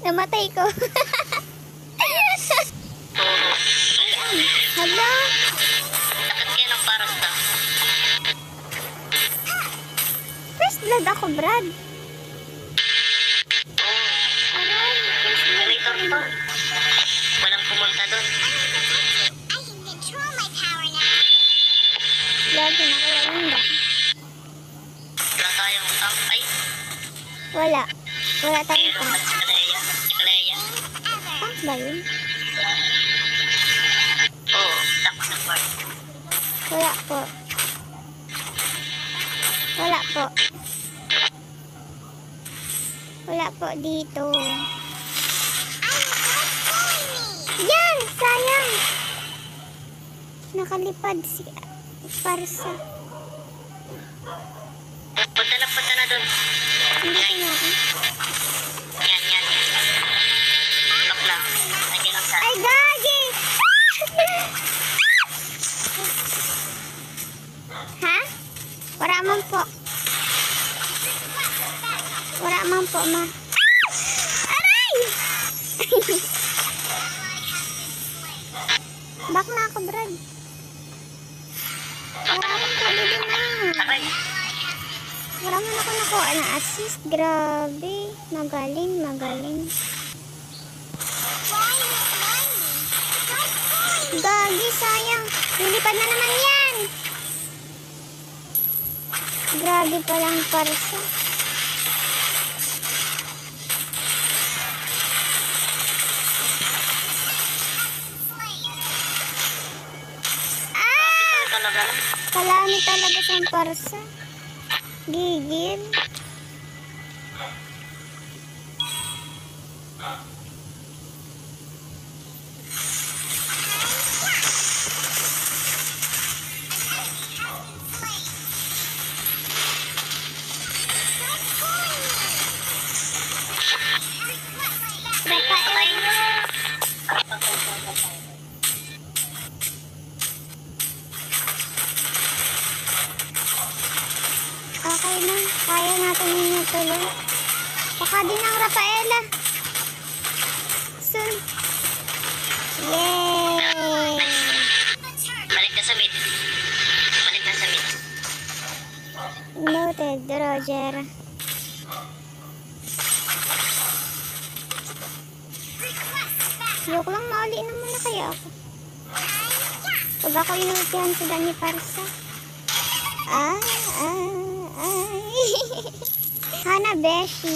Namatay ko. Hala. Dapat kayo ng paras na. First blood ako, Brad. Aray, first blood. Later to. Walang pumunta doon. Lagi na ko lang. Wala tayong tank. Ay, Wala. Wala tayong mayroon tank. pa si Kalea. Si Kalea. Tank ba yun? Oo, tank na part. Wala po. Wala po. Wala po dito. Yan! Sayang! Nakalipad si Parsa. Punta na doon. Hindi ko na ako. Yan. Lock lang. Lagyan lang sa... Ay, gagi! Ha? Wala man po. Wala man po, ma. Aray! Back na ako, Brad. Wala man po, dito na. Aray. Wala man ako nakuha na assist. Grabe. Magaling. Gagi, sayang. Lilipad na naman yan. Grabe palang Parsa. Talaga. Kalami talaga sa Parsa. Gigil. Okay na. Kaya natin yung tuloy. Baka din ang Rafaela. Soon. Yay! Balik ka sa mid. Noted, Roger. Joke lang, mauli naman na kaya ako. Pag ako inultihan si Dani Parsa. Ay. Hana Beshi.